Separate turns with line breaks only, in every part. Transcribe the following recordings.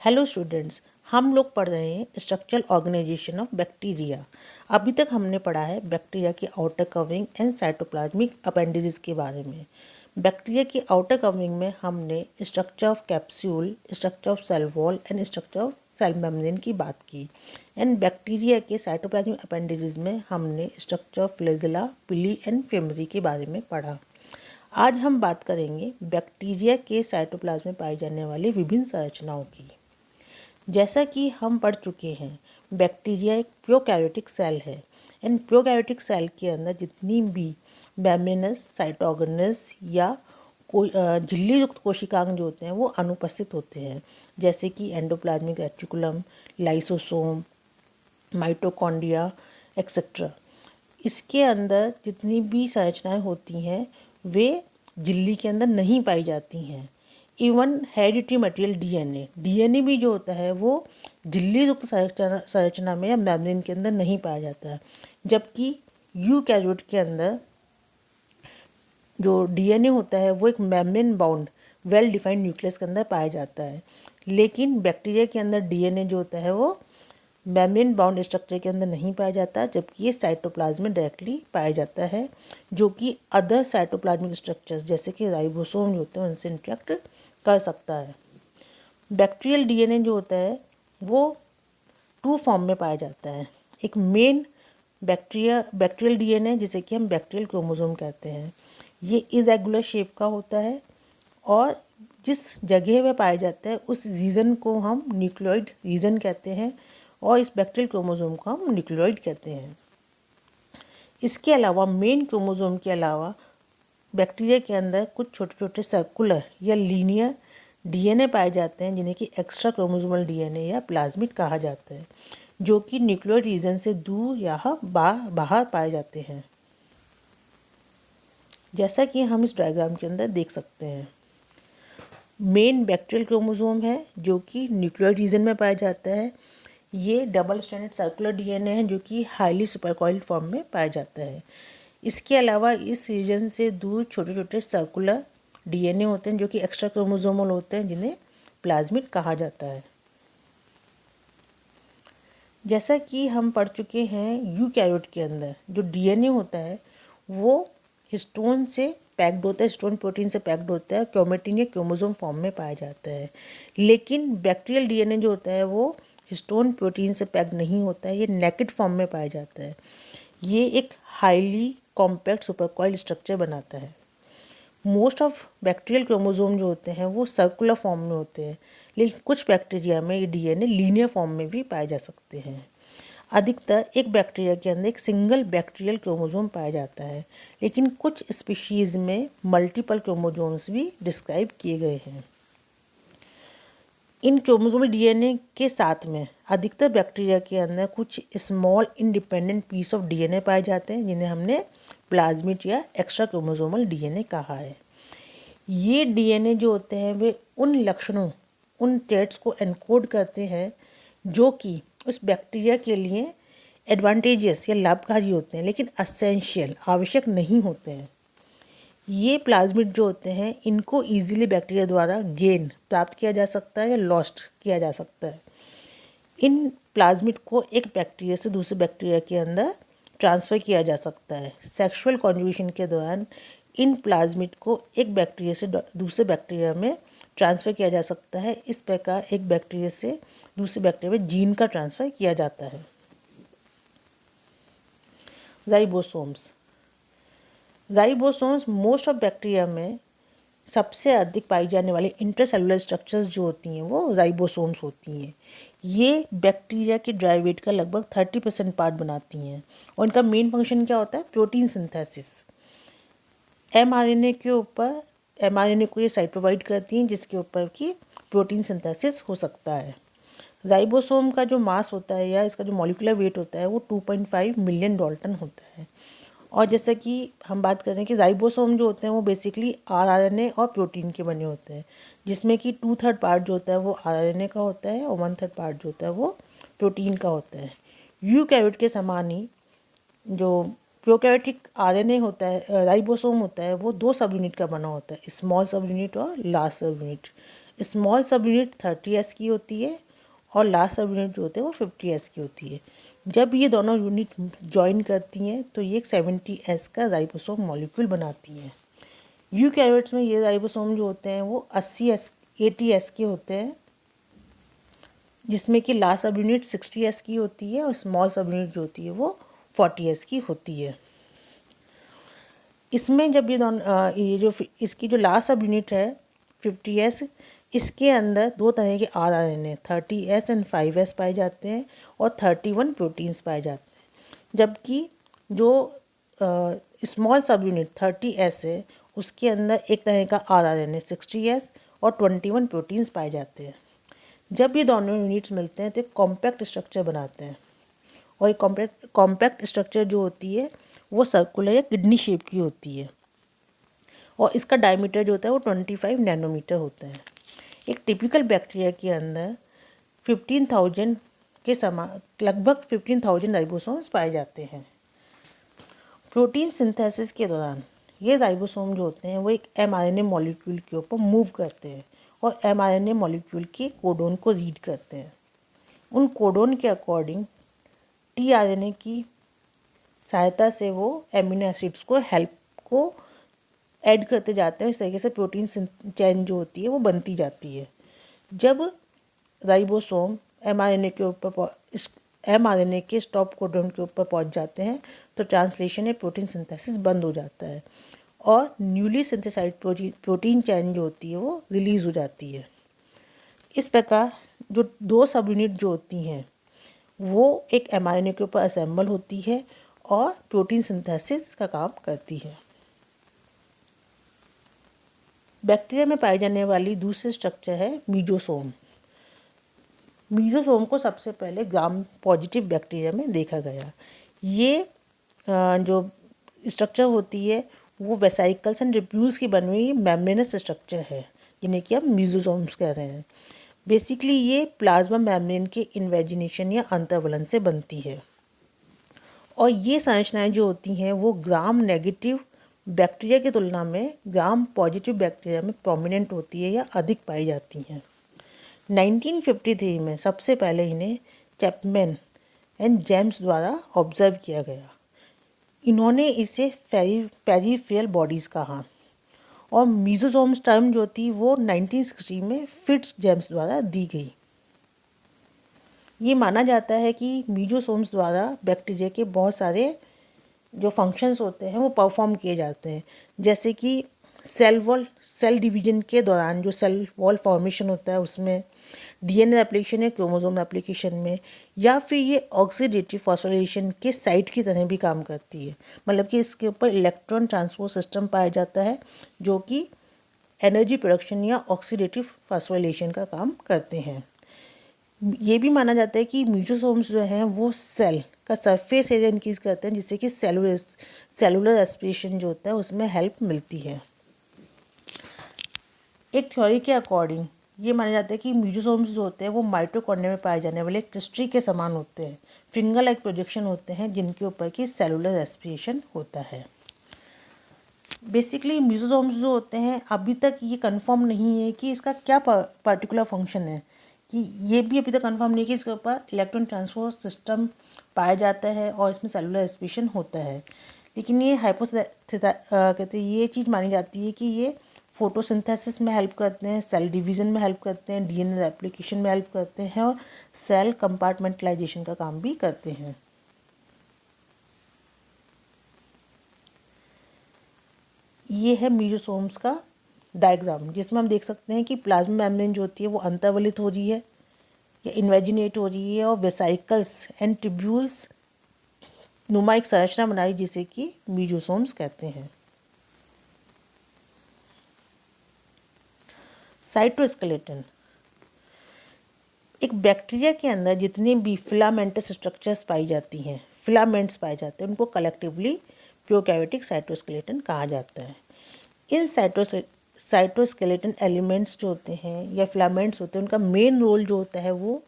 Hello students, हम लोग पढ़ रहे हैं स्ट्रक्चरल ऑर्गेनाइजेशन ऑफ बैक्टीरिया। अभी तक हमने पढ़ा है बैक्टीरिया की outer covering and cytoplasmic appendices के बारे में। बैक्टीरिया की आउटर कवरिंग में हमने structure of capsule, structure of cell wall and structure of cell membrane की बात की। एंड बैक्टीरिया के साइटोप्लाज्मिक अपेंडिसेस में हमने structure of flagella, pili and fimbriae के बारे में पढ़ा। आज हम बात करेंगे बैक्टीरिया के साइटोप्लाज्म में पाई जाने वाली विभिन्न संरचनाओं की। जैसा कि हम पढ़ चुके हैं, बैक्टीरिया एक प्रोकैरियोटिक सेल है। एंड प्रोकैरियोटिक सेल के अंदर जितनी भी मेम्ब्रेनस, साइटोगेनस या झिल्ली युक्त कोशिकांग जो होते हैं वो अनुपस्थित होते हैं, जैसे कि endoplasmic reticulum, lysosome, mitochondria etcetera. इसके अंदर जितनी भी संरचनाएं होती हैं वे झिल्ली के अंदर नहीं पाई जाती हैं। इवन हेरिडिटरी मटेरियल डीएनए भी जो होता है वो झिल्ली युक्त संरचना में या मेम्ब्रेन के अंदर नहीं पाया जाता है, जबकि यूकैरियोट के अंदर जो डीएनए होता है वो एक membrane bound well defined nucleus के अंदर पाया जाता है। लेकिन बैक्टीरिया के अंदर डीएनए जो होता है वो मेम्ब्रेन बाउंड स्ट्रक्चर के अंदर नहीं पाया जाता, जबकि ये साइटोप्लाज्म में डायरेक्टली पाया जाता है, जो कि अदर साइटोप्लाज्मिक स्ट्रक्चर्स जैसे कि राइबोसोम जो होते हैं उनसे इंटरेक्ट कर सकता है। बैक्टीरियल डीएनए जो होता है वो टू फॉर्म में पाया जाता है। एक मेन बैक्टीरियल डीएनए जिसे कि हम बैक्टीरियल क्रोमोसोम कहते हैं, ये इरेगुलर शेप का होता है और जिस जगह में पाया जाता है उस रीजन को हम न्यूक्लियोइड रीजन कहते हैं और इस बैक्टीरियल क्रोमोसोम को हम न्यूक्लियोइड कहते हैं। इसके अलावा मेन क्रोमोसोम के अलावा बैक्टीरिया के अंदर कुछ छोटे छोटे सर्कुलर या लीनियर डीएनए पाए जाते हैं, जिन्हें कि एक्स्ट्रा क्रोमोसोमल डीएनए या प्लाज्मिड कहा जाता है, जो कि न्यूक्लियोइड रीजन से दूर या बाहर पाए जाते हैं, जैसा कि हम इस डायग्राम के अंदर देख सकते हैं। मेन बैक्टीरियल क्रोमोसोम है जो कि न्यूक्लियोइड रीजन में पाया जाता है। ये डबल स्ट्रैंडेड सर्कुलर डीएनए है जो कि हाईली सुपरकॉइल्ड फॉर्म में पाया जाता है। इसके अलावा इस रीजन से दूर छोटे छोटे सर्कुलर डीएनए होते हैं जो कि एक्स्ट्रा क्रोमोसोमल होते हैं, जिन्हें प्लाज्मिड कहा जाता है। जैसा कि हम पढ़ चुके हैं, यूकैरियोट के अंदर जो डीएनए होता है वो हिस्टोन से पैक्ड होता है, हिस्टोन प्रोटीन से पैक्ड होता है, क्रोमेटिन या क्रोमोसोम फॉर्म में पाया जाता है। लेकिन बैक्टीरियल डीएनए जो होता है वो हिस्टोन प्रोटीन से पैक्ड नहीं होता है, ये नेकेड फॉर्म में पाया जाता है। ये एक हाईली कॉम्पैक्ट सुपरकॉइल्ड स्ट्रक्चर बनाता है। मोस्ट ऑफ बैक्टीरियल क्रोमोसोम जो होते हैं वो सर्कुलर फॉर्म में होते हैं, लेकिन कुछ बैक्टीरिया में ये डीएनए लीनियर फॉर्म में भी पाए जा सकते हैं। अधिकतर एक बैक्टीरिया के अंदर एक सिंगल बैक्टीरियल क्रोमोसोम पाया जाता है, लेकिन कुछ स्पीशीज़ में मल्टीपल क्रोमोसोम्स भी डिस्क्राइब किए गए हैं। इन क्रोमोसोमल डीएनए के साथ में अधिकतर बैक्टीरिया के अंदर कुछ small independent piece of DNA पाए जाते हैं, जिन्हें हमने प्लाज्मिड या एक्स्ट्रा क्रोमोसोमल डीएनए कहा है। ये डीएनए जो होते हैं वे उन लक्षणों, उन ट्रेट्स को एनकोड करते हैं जो कि उस बैक्टीरिया के लिए एडवांटेजियस या लाभकारी होते हैं, लेकिन असेंशियल आवश्यक नहीं होते हैं। ये प्लाज्मिड जो होते हैं इनको इजीली बैक्टीरिया द्वारा गेन प्राप्त किया जा सकता है या लॉस्ट किया जा सकता है। इन प्लाज्मिड को एक बैक्टीरिया से दूसरे बैक्टीरिया के अंदर ट्रांसफ़र किया जा सकता है। सेक्सुअल कॉन्जुगेशन के दौरान इन प्लाज्मिड को एक बैक्टीरिया से दूसरे बैक्टीरिया में ट्रांसफ़र किया जा सकता है। इस प्रकार एक बैक्टीरिया से दूसरे बैक्टीरिया में जीन का ट्रांसफ़र किया जाता है। राइबोसोम्स मोस्ट ऑफ बैक्टीरिया में सबसे अधिक पाई जाने वाली इंटरसेलुलर स्ट्रक्चर्स जो होती हैं वो राइबोसोम्स होती हैं। ये बैक्टीरिया के ड्राई वेट का लगभग 30% पार्ट बनाती हैं और इनका मेन फंक्शन क्या होता है? Protein synthesis. एमआरएनए को ये साइट प्रोवाइड करती हैं जिसके ऊपर की प्रोटीन सिंथेसिस हो सकता है। राइबोसोम का जो मास होता है या इसका जो मॉलिक्यूलर वेट होता है वो 2.5 मिलियन डाल्टन होता है। और जैसा कि हम बात करें कि राइबोसोम जो होते हैं वो बेसिकली आरएनए और प्रोटीन के बने होते हैं, जिसमें कि 2/3 पार्ट जो होता है वो आरएनए का होता है और 1/3 पार्ट जो होता है वो प्रोटीन का होता है। यूकैरियोट के समान ही जो प्रोकैरियोटिक आरएनए होता है, राइबोसोम होता है, वो 2 सब यूनिट का बना होता है, स्मॉल सब यूनिट और लार्ज सब यूनिट। स्मॉल सब यूनिट 30s की होती है और लार्ज सब यूनिट जो होते हैं वो 50s की होती है। जब ये दोनों यूनिट ज्वाइन करती हैं तो ये एक 70s का राइबोसोम मॉलिक्यूल बनाती हैं। यूकैरियोट्स में ये राइबोसोम जो होते हैं वो 80s के होते हैं, जिसमें कि लार्ज सब यूनिट 60s की होती है और स्मॉल सब यूनिट जो होती है वो 40s की होती है। इसमें जब ये जो इसकी जो लास्ट सब यूनिट है 50s, इसके अंदर दो तरह के RNA 30s एंड 5s पाए जाते हैं और 31 प्रोटीन्स पाए जाते हैं। जबकि जो स्मॉल सब यूनिट 30s है उसके अंदर एक तरह का RNA 60s और 21 प्रोटीन्स पाए जाते हैं। जब ये दोनों यूनिट्स मिलते हैं तो एक कॉम्पैक्ट स्ट्रक्चर बनाते हैं और ये कॉम्पैक्ट स्ट्रक्चर जो होती है वो सर्कुलर या किडनी शेप की होती है और इसका डायमीटर जो होता है वो 25 नैनोमीटर होता है। एक टिपिकल बैक्टीरिया के अंदर 15,000 के समान लगभग 15,000 राइबोसोम्स पाए जाते हैं। प्रोटीन सिंथेसिस के दौरान ये राइबोसोम जो होते हैं वो एक mRNA मॉलिक्यूल के ऊपर मूव करते हैं और mRNA मॉलिक्यूल के कोडोन को रीड करते हैं। उन कोडोन के अकॉर्डिंग tRNA की सहायता से वो एमिनो एसिड्स को ऐड करते जाते हैं। इस तरीके से प्रोटीन चेन जो होती है वो बनती जाती है। जब राइबोसोम mRNA के स्टॉप कोडोन के ऊपर पहुंच जाते हैं तो ट्रांसलेशन या प्रोटीन सिंथेसिस बंद हो जाता है और न्यूली सिंथेसाइड प्रोटीन चेन जो होती है वो रिलीज हो जाती है। इस प्रकार जो दो सब यूनिट जो होती हैं वो एक mRNA के ऊपर असेंबल होती है और प्रोटीन सिंथेसिस का काम करती है। बैक्टीरिया में पाई जाने वाली दूसरी स्ट्रक्चर है मीजोसोम। मीजोसोम को सबसे पहले ग्राम पॉजिटिव बैक्टीरिया में देखा गया। ये जो स्ट्रक्चर होती है वो वेसाइकल्स एंड ट्यूब्यूल्स की बनी हुई मेम्ब्रेनस स्ट्रक्चर है जिन्हें कि हम मीजोसोम्स कह रहे हैं। बेसिकली ये प्लाज्मा मेम्ब्रेन के इन्वेजिनेशन या अंतर्वलन से बनती है और ये संरचनाएं जो होती हैं वो ग्राम नेगेटिव बैक्टीरिया की तुलना में ग्राम पॉजिटिव बैक्टीरिया में प्रोमिनेंट होती है या अधिक पाई जाती हैं। 1953 में सबसे पहले इन्हें चैपमैन एंड जेम्स द्वारा ऑब्जर्व किया गया। इन्होंने इसे पेरीफेरल बॉडीज़ कहा और मीजोसोम्स टर्म जो थी वो 1960 में फिट्स जेम्स द्वारा दी गई। ये माना जाता है कि मीजोसोम्स द्वारा बैक्टीरिया के बहुत सारे जो फंक्शंस होते हैं वो परफॉर्म किए जाते हैं, जैसे कि सेल डिवीजन के दौरान जो सेल वॉल फॉर्मेशन होता है उसमें, DNA एप्लीकेशन या क्रोमोसोम एप्लीकेशन में, या फिर ये ऑक्सीडेटिव फॉस्फोराइलेशन के साइट की तरह भी काम करती है। मतलब कि इसके ऊपर इलेक्ट्रॉन ट्रांसपोर्ट सिस्टम पाया जाता है जो कि एनर्जी प्रोडक्शन या ऑक्सीडेटिव फॉस्फोराइलेशन का काम करते हैं। ये भी माना जाता है कि मीजोसोम्स जो हैं वो सेल का सरफेस एरिया इंक्रीज करते हैं जिससे कि सेलुलर रेस्पिरेशन जो होता है उसमें हेल्प मिलती है। एक थ्योरी के अकॉर्डिंग ये माना जाता है कि मीजोसोम्स जो होते हैं वो माइटोकॉन्ड्रिया में पाए जाने वाले क्रिस्टल के समान होते हैं, फिंगर लाइक प्रोजेक्शन होते हैं जिनके ऊपर की सेलुलर रेस्पिरेशन होता है। बेसिकली मीजोसोम्स जो होते हैं अभी तक ये कंफर्म नहीं है कि इसका क्या पर्टिकुलर फंक्शन है, कि ये भी अभी तक कंफर्म नहीं कि इसके ऊपर इलेक्ट्रॉन ट्रांसपोर्ट सिस्टम पाया जाता है और इसमें सेलुलर रेस्पिरेशन होता है। लेकिन ये कहते हैं ये चीज़ मानी जाती है कि ये फोटोसिंथेसिस में हेल्प करते हैं, सेल डिवीज़न में हेल्प करते हैं, DNA रेप्लिकेशन में हेल्प करते हैं और सेल कंपार्टमेंटलाइजेशन का काम भी करते हैं। ये है मीजोसोम्स का डायग्राम जिसमें हम देख सकते हैं कि प्लाज्मा मेम्ब्रेन जो होती है वो अंतर्वलित हो रही है या इन्वेजिनेट हो रही है और वेसाइकल्स एंड ट्यूब्यूल्स नुमा एक संरचना बनाई जिसे कि मीजोसोम्स कहते हैं। साइटोस्केलेटन। एक बैक्टीरिया के अंदर जितने भी फिलामेंटस स्ट्रक्चर्स पाई जाती हैं, फिलामेंट्स पाए जाते हैं, उनको कलेक्टिवली प्रोकैरियोटिक साइटोस्केलेटन कहा जाता है। इन साइटोस्केलेटन एलिमेंट्स जो होते हैं या फिलामेंट्स होते हैं उनका मेन रोल जो होता है वो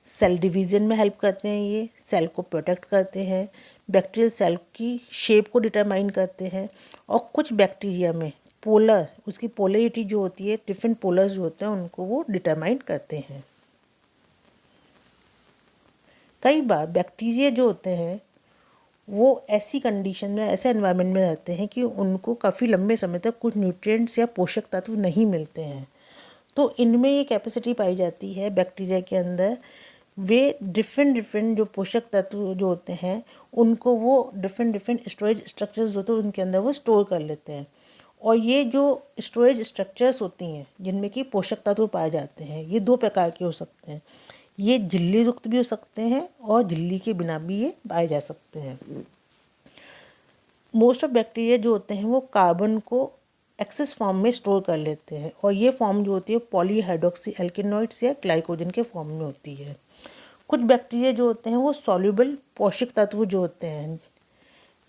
सेल डिवीज़न में हेल्प करते हैं। ये सेल को प्रोटेक्ट करते हैं, बैक्टीरियल सेल की शेप को डिटरमाइन करते हैं और कुछ बैक्टीरिया में पोलर, उसकी पोलरिटी जो होती है, डिफरेंट पोलर्स जो होते हैं उनको वो डिटरमाइन करते हैं। कई बार बैक्टीरिया जो होते हैं वो ऐसी कंडीशन में, ऐसे एनवायरनमेंट में रहते हैं कि उनको काफ़ी लंबे समय तक कुछ न्यूट्रिएंट्स या पोषक तत्व नहीं मिलते हैं। तो इनमें ये कैपेसिटी पाई जाती है बैक्टीरिया के अंदर, वे डिफरेंट जो पोषक तत्व जो होते हैं उनको वो डिफरेंट स्टोरेज स्ट्रक्चर्स होते हैं उनके अंदर वो स्टोर कर लेते हैं। और ये जो स्टोरेज स्ट्रक्चर्स होती हैं जिनमें कि पोषक तत्व पाए जाते हैं, ये दो प्रकार के हो सकते हैं। ये झिल्ली युक्त भी हो सकते हैं और झिल्ली के बिना भी ये पाए जा सकते हैं। मोस्ट ऑफ बैक्टीरिया जो होते हैं वो कार्बन को एक्सेस फॉर्म में स्टोर कर लेते हैं और ये फॉर्म जो होती है पॉलीहाइड्रोक्सी एल्केनॉइड्स या ग्लाइकोजन के फॉर्म में होती है। कुछ बैक्टीरिया जो होते हैं वो सॉल्युबल पोषक तत्व जो होते हैं,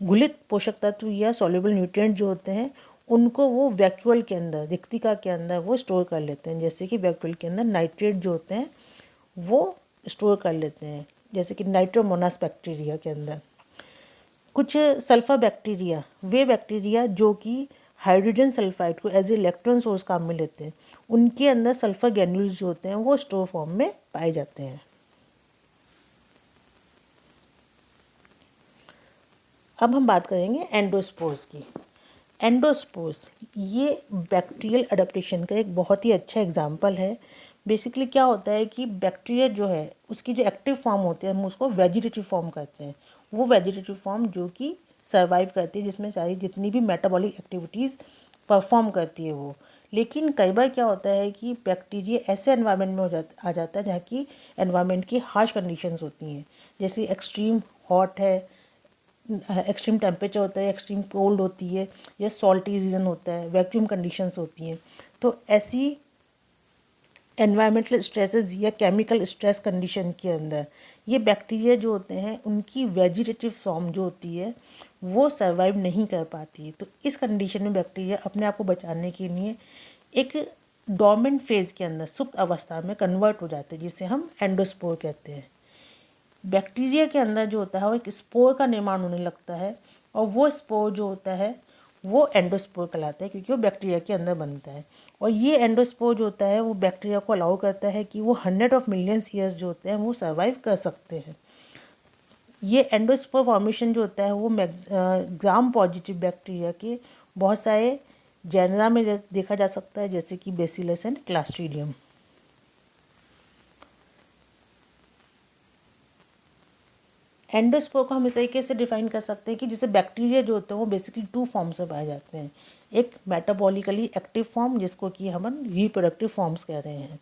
घुलित पोषक तत्व या सॉल्युबल न्यूट्रिएंट जो होते हैं उनको वो वैक्यूल के अंदर, रिक्तिका के अंदर वो स्टोर कर लेते हैं। जैसे कि वैक्यूल के अंदर नाइट्रेट जो होते हैं वो स्टोर कर लेते हैं, जैसे कि नाइट्रोमोनास बैक्टीरिया के अंदर। कुछ सल्फर बैक्टीरिया, वे बैक्टीरिया जो कि हाइड्रोजन सल्फाइड को एज ए इलेक्ट्रॉन सोर्स काम में लेते हैं, उनके अंदर सल्फर ग्रैन्यूल्स जो होते हैं वो स्टोर फॉर्म में पाए जाते हैं। अब हम बात करेंगे एंडोस्पोर्स की। एंडोस्पोर्स ये बैक्टीरियल अडेप्टेशन का एक बहुत ही अच्छा एग्जाम्पल है। बेसिकली क्या होता है कि बैक्टीरिया जो है उसकी जो एक्टिव फॉर्म होते हैं हम उसको वेजिटेटिव फॉर्म कहते हैं। वो वेजिटेटिव फॉर्म जो कि सर्वाइव करती है, जिसमें सारी जितनी भी मेटाबॉलिक एक्टिविटीज़ परफॉर्म करती है वो। लेकिन कई बार क्या होता है कि बैक्टीरिया ऐसे एनवायरनमेंट में आ जाता है जहाँ की एनवायरनमेंट की हार्श कंडीशंस होती हैं, जैसे एक्सट्रीम हॉट है, एक्सट्रीम टेम्परेचर होता है, एक्सट्रीम कोल्ड होती है, या सॉल्टी सीजन होता है, वैक्यूम कंडीशंस होती हैं। तो ऐसी एनवायरमेंटल स्ट्रेसेस या केमिकल स्ट्रेस कंडीशन के अंदर ये बैक्टीरिया जो होते हैं उनकी वेजिटेटिव फॉर्म जो होती है वो सर्वाइव नहीं कर पाती है। तो इस कंडीशन में बैक्टीरिया अपने आप को बचाने के लिए एक डोर्मेंट फेज के अंदर, सुप्त अवस्था में कन्वर्ट हो जाते हैं, जिसे हम एंडोस्पोर कहते हैं। बैक्टीरिया के अंदर जो होता है वो एक स्पोर का निर्माण होने लगता है और वो स्पोर जो होता है वो एंडोस्पोर कहलाता है, क्योंकि वो बैक्टीरिया के अंदर बनता है। और ये एंडोस्पोर जो होता है वो बैक्टीरिया को अलाउ करता है कि वो 100 ऑफ मिलियंस ईयर्स जो होते हैं वो सर्वाइव कर सकते हैं। ये एंडोस्पोर फॉर्मेशन जो होता है वो ग्राम पॉजिटिव बैक्टीरिया के बहुत सारे जेनरा में देखा जा सकता है, जैसे कि बेसिलस एंड क्लास्ट्रीडियम। एंडोस्पोर को हम इस तरीके से डिफाइन कर सकते हैं कि जैसे बैक्टीरिया जो होते हैं वो बेसिकली टू फॉर्म से पाए जाते हैं। एक मेटाबॉलिकली एक्टिव फॉर्म जिसको कि हम रिप्रोडक्टिव फॉर्म्स कह रहे हैं,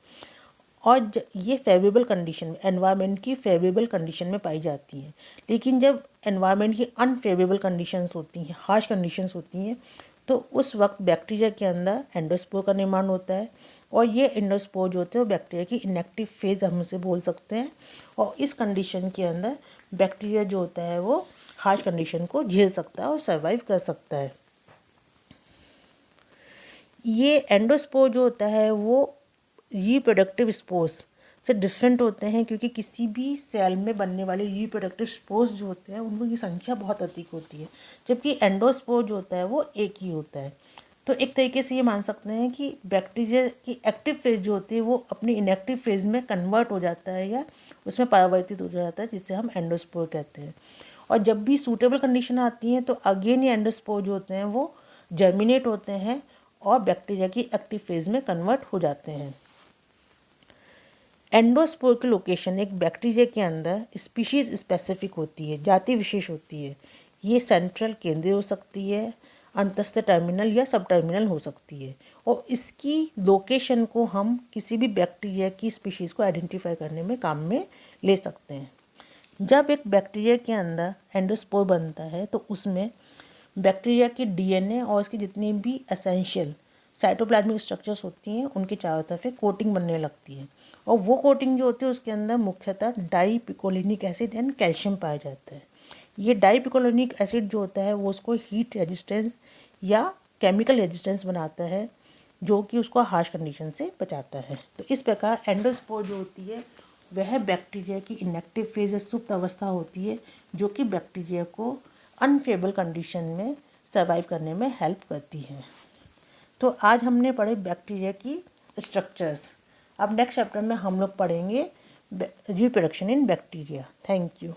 और ये फेवरेबल कंडीशन में, एनवायरनमेंट की फेवरेबल कंडीशन में पाई जाती हैं। लेकिन जब एनवायरनमेंट की अनफेवरेबल कंडीशंस होती हैं, हार्श कंडीशंस होती हैं, तो उस वक्त बैक्टीरिया के अंदर एंडोस्पोर का निर्माण होता है। और ये एंडोस्पोर जो होते हैं वो बैक्टीरिया की इनएक्टिव फेज हम उसे बोल सकते हैं। और इस कंडीशन के अंदर बैक्टीरिया जो होता है वो हार्श कंडीशन को झेल सकता है और सर्वाइव कर सकता है। ये एंडोस्पोर जो होता है वो रिप्रोडक्टिव स्पोर्स से डिफरेंट होते हैं, क्योंकि किसी भी सेल में बनने वाले रिप्रोडक्टिव स्पोर्स जो होते हैं उनकी संख्या बहुत अधिक होती है, जबकि एंडोस्पोर जो होता है वो एक ही होता है। तो एक तरीके से ये मान सकते हैं कि बैक्टीरिया की एक्टिव फेज जो होती है वो अपनी इनएक्टिव फेज में कन्वर्ट हो जाता है या उसमें परावर्तित हो जाता है, जिसे हम एंडोस्पोर कहते हैं। और जब भी सूटेबल कंडीशन आती हैं तो अगेन ये एंडोस्पोर जो होते हैं वो जर्मिनेट होते हैं और बैक्टीरिया की एक्टिव फेज में कन्वर्ट हो जाते हैं। एंडोस्पोर की लोकेशन एक बैक्टीरिया के अंदर स्पीशीज स्पेसिफिक होती है, जाति विशेष होती है। ये सेंट्रल केंद्रीय हो सकती है, अंतस्थ टर्मिनल या सब टर्मिनल हो सकती है, और इसकी लोकेशन को हम किसी भी बैक्टीरिया की स्पीशीज़ को आइडेंटिफाई करने में काम में ले सकते हैं। जब एक बैक्टीरिया के अंदर एंडोस्पोर बनता है तो उसमें बैक्टीरिया की डीएनए और इसकी जितनी भी एसेंशियल साइटोप्लाज्मिक स्ट्रक्चर्स होती हैं उनके चारों तरफ एक कोटिंग बनने लगती है, और वो कोटिंग जो होती है उसके अंदर मुख्यतः डाइपिकोलिनिक एसिड एंड कैल्शियम पाया जाता है। ये डाइपिकोलिनिक एसिड जो होता है वो उसको हीट रेजिस्टेंस या केमिकल रेजिस्टेंस बनाता है, जो कि उसको हार्श कंडीशन से बचाता है। तो इस प्रकार एंडोस्पोर जो होती है वह बैक्टीरिया की इनएक्टिव फेज या सुप्त अवस्था होती है, जो कि बैक्टीरिया को अनफेवरेबल कंडीशन में सर्वाइव करने में हेल्प करती है। तो आज हमने पढ़े बैक्टीरिया की स्ट्रक्चर्स। अब नेक्स्ट चैप्टर में हम लोग पढ़ेंगे reproduction in bacteria. Thank you.